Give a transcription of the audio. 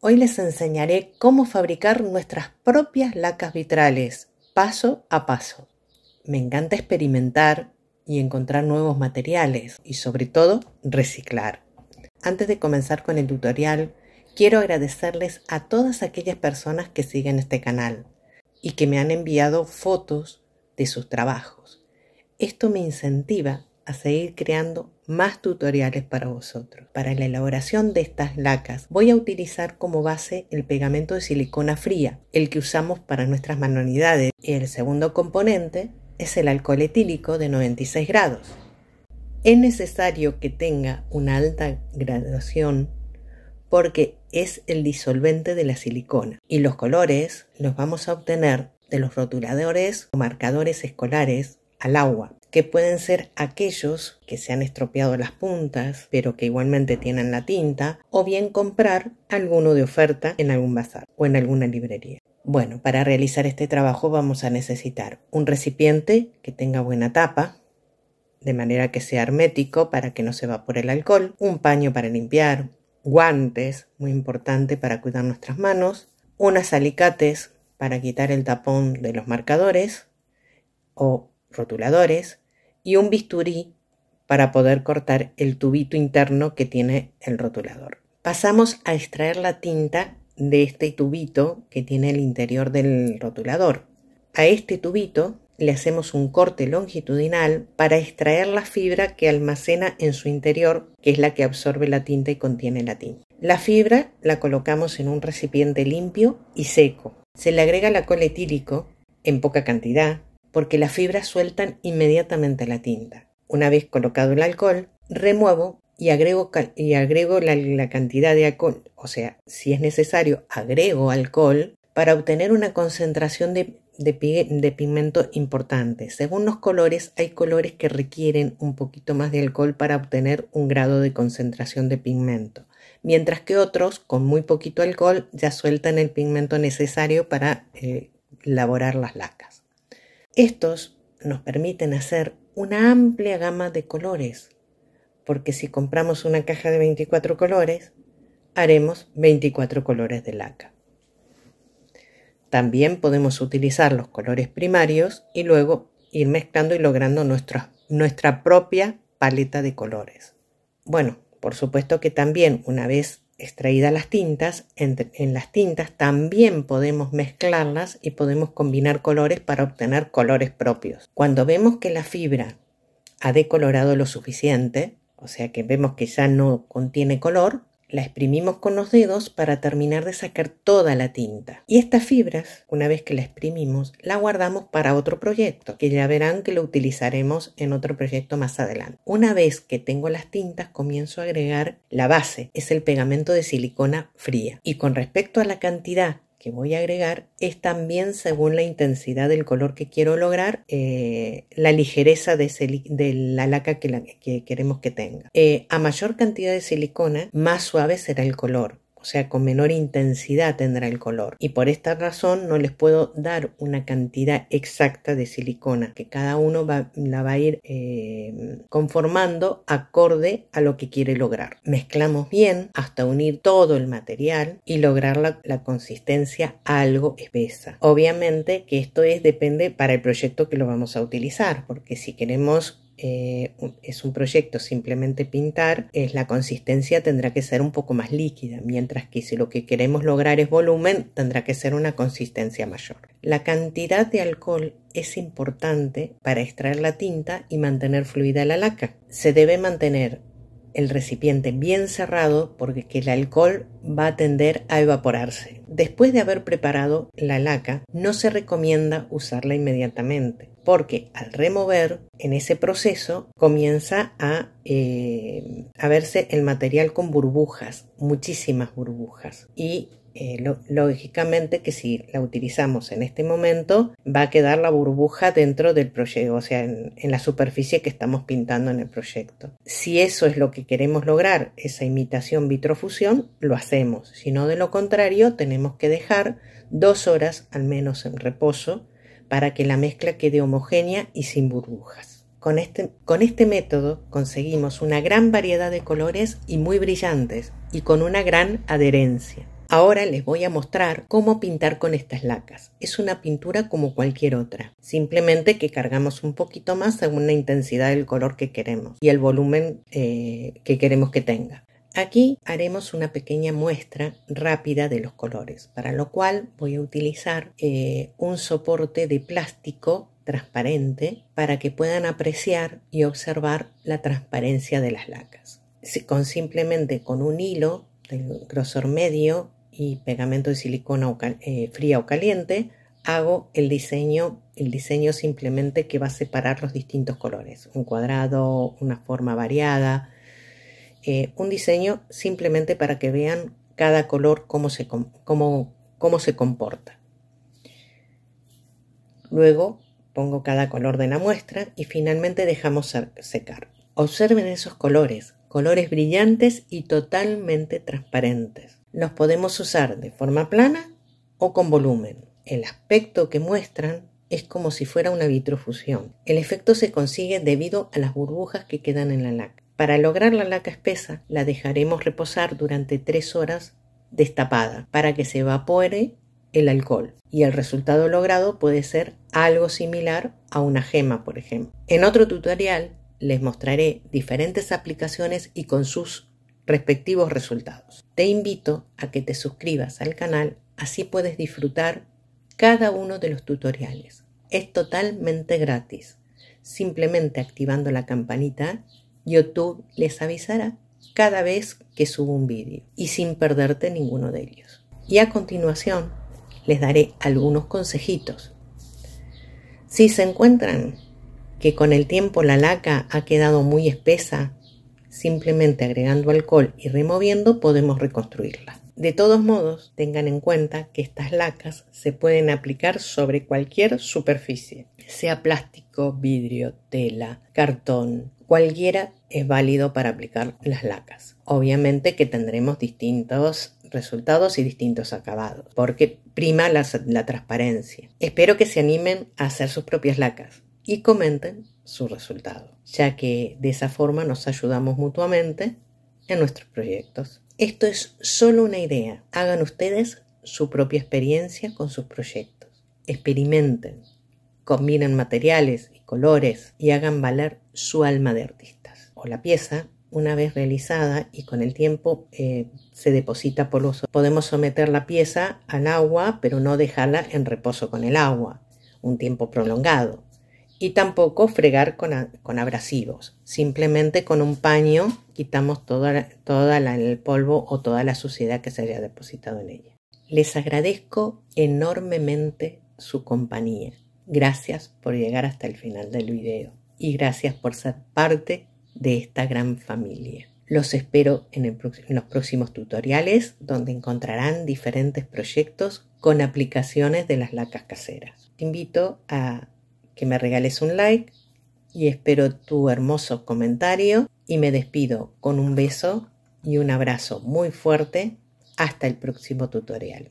Hoy les enseñaré cómo fabricar nuestras propias lacas vitrales, paso a paso. Me encanta experimentar y encontrar nuevos materiales y sobre todo reciclar. Antes de comenzar con el tutorial, quiero agradecerles a todas aquellas personas que siguen este canal y que me han enviado fotos de sus trabajos. Esto me incentiva a seguir creando más tutoriales para vosotros. Para la elaboración de estas lacas voy a utilizar como base el pegamento de silicona fría, el que usamos para nuestras manualidades, y el segundo componente es el alcohol etílico de 96 grados. Es necesario que tenga una alta graduación porque es el disolvente de la silicona y los colores los vamos a obtener de los rotuladores o marcadores escolares al agua, que pueden ser aquellos que se han estropeado las puntas pero que igualmente tienen la tinta, o bien comprar alguno de oferta en algún bazar o en alguna librería. Bueno, para realizar este trabajo vamos a necesitar un recipiente que tenga buena tapa, de manera que sea hermético para que no se evapore el alcohol, un paño para limpiar, guantes, muy importante para cuidar nuestras manos, unos alicates para quitar el tapón de los marcadores o rotuladores y un bisturí para poder cortar el tubito interno que tiene el rotulador. Pasamos a extraer la tinta de este tubito que tiene el interior del rotulador. A este tubito le hacemos un corte longitudinal para extraer la fibra que almacena en su interior, que es la que absorbe la tinta y contiene la tinta. La fibra la colocamos en un recipiente limpio y seco. Se le agrega el alcohol etílico en poca cantidad, porque las fibras sueltan inmediatamente la tinta. Una vez colocado el alcohol, remuevo y agrego la cantidad de alcohol. O sea, si es necesario, agrego alcohol para obtener una concentración de pigmento importante. Según los colores, hay colores que requieren un poquito más de alcohol para obtener un grado de concentración de pigmento, mientras que otros, con muy poquito alcohol, ya sueltan el pigmento necesario para elaborar las lacas. Estos nos permiten hacer una amplia gama de colores, porque si compramos una caja de 24 colores, haremos 24 colores de laca. También podemos utilizar los colores primarios y luego ir mezclando y logrando nuestra propia paleta de colores. Bueno, por supuesto que también una vez extraídas las tintas, en las tintas también podemos mezclarlas y podemos combinar colores para obtener colores propios. Cuando vemos que la fibra ha decolorado lo suficiente, o sea que vemos que ya no contiene color, la exprimimos con los dedos para terminar de sacar toda la tinta. Y estas fibras, una vez que la exprimimos, la guardamos para otro proyecto, que ya verán que lo utilizaremos en otro proyecto más adelante. Una vez que tengo las tintas, comienzo a agregar la base, es el pegamento de silicona fría. Y con respecto a la cantidad que voy a agregar, es también según la intensidad del color que quiero lograr, la ligereza de la laca que queremos que tenga. A mayor cantidad de silicona, más suave será el color. O sea, con menor intensidad tendrá el color. Y por esta razón no les puedo dar una cantidad exacta de silicona, que cada uno la va a ir conformando acorde a lo que quiere lograr. Mezclamos bien hasta unir todo el material y lograr la consistencia algo espesa. Obviamente que esto depende para el proyecto que lo vamos a utilizar, porque si queremos es un proyecto simplemente pintar, la consistencia tendrá que ser un poco más líquida, mientras que si lo que queremos lograr es volumen, tendrá que ser una consistencia mayor. La cantidad de alcohol es importante para extraer la tinta y mantener fluida la laca. Se debe mantener el recipiente bien cerrado porque el alcohol va a tender a evaporarse. Después de haber preparado la laca, no se recomienda usarla inmediatamente, porque al remover, en ese proceso comienza a verse el material con burbujas, muchísimas burbujas, y lógicamente que si la utilizamos en este momento va a quedar la burbuja dentro del proyecto, o sea, en la superficie que estamos pintando en el proyecto. Si eso es lo que queremos lograr, esa imitación vitrofusión, lo hacemos. Si no, de lo contrario, tenemos que dejar 2 horas al menos en reposo para que la mezcla quede homogénea y sin burbujas. Con este método conseguimos una gran variedad de colores y muy brillantes y con una gran adherencia. Ahora les voy a mostrar cómo pintar con estas lacas. Es una pintura como cualquier otra, simplemente que cargamos un poquito más según la intensidad del color que queremos y el volumen que queremos que tenga. Aquí haremos una pequeña muestra rápida de los colores, para lo cual voy a utilizar un soporte de plástico transparente para que puedan apreciar y observar la transparencia de las lacas. Simplemente con un hilo de grosor medio y pegamento de silicona fría o caliente, hago el diseño simplemente que va a separar los distintos colores. Un cuadrado, una forma variada, un diseño simplemente para que vean cada color cómo se comporta. Luego pongo cada color de la muestra y finalmente dejamos secar. Observen esos colores brillantes y totalmente transparentes. Los podemos usar de forma plana o con volumen. El aspecto que muestran es como si fuera una vitrofusión. El efecto se consigue debido a las burbujas que quedan en la laca. Para lograr la laca espesa, la dejaremos reposar durante 3 horas destapada para que se evapore el alcohol, y el resultado logrado puede ser algo similar a una gema, por ejemplo. En otro tutorial les mostraré diferentes aplicaciones y con sus respectivos resultados. Te invito a que te suscribas al canal, así puedes disfrutar cada uno de los tutoriales. Es totalmente gratis. Simplemente activando la campanita, YouTube les avisará cada vez que subo un vídeo y sin perderte ninguno de ellos. Y a continuación les daré algunos consejitos. Si se encuentran que con el tiempo la laca ha quedado muy espesa, simplemente agregando alcohol y removiendo podemos reconstruirla. De todos modos, tengan en cuenta que estas lacas se pueden aplicar sobre cualquier superficie, sea plástico, vidrio, tela, cartón, cualquiera es válido para aplicar las lacas. Obviamente que tendremos distintos resultados y distintos acabados, porque prima la transparencia. Espero que se animen a hacer sus propias lacas y comenten su resultado, ya que de esa forma nos ayudamos mutuamente en nuestros proyectos. Esto es solo una idea. Hagan ustedes su propia experiencia con sus proyectos. Experimenten, combinen materiales y colores y hagan valer su alma de artistas. O la pieza, una vez realizada y con el tiempo se deposita polvoso. Podemos someter la pieza al agua, pero no dejarla en reposo con el agua un tiempo prolongado. Y tampoco fregar con abrasivos. Simplemente con un paño quitamos todo el polvo o toda la suciedad que se haya depositado en ella. Les agradezco enormemente su compañía. Gracias por llegar hasta el final del video. Y gracias por ser parte de esta gran familia. Los espero en los próximos tutoriales, donde encontrarán diferentes proyectos con aplicaciones de las lacas caseras. Te invito a que me regales un like y espero tu hermoso comentario y me despido con un beso y un abrazo muy fuerte. Hasta el próximo tutorial.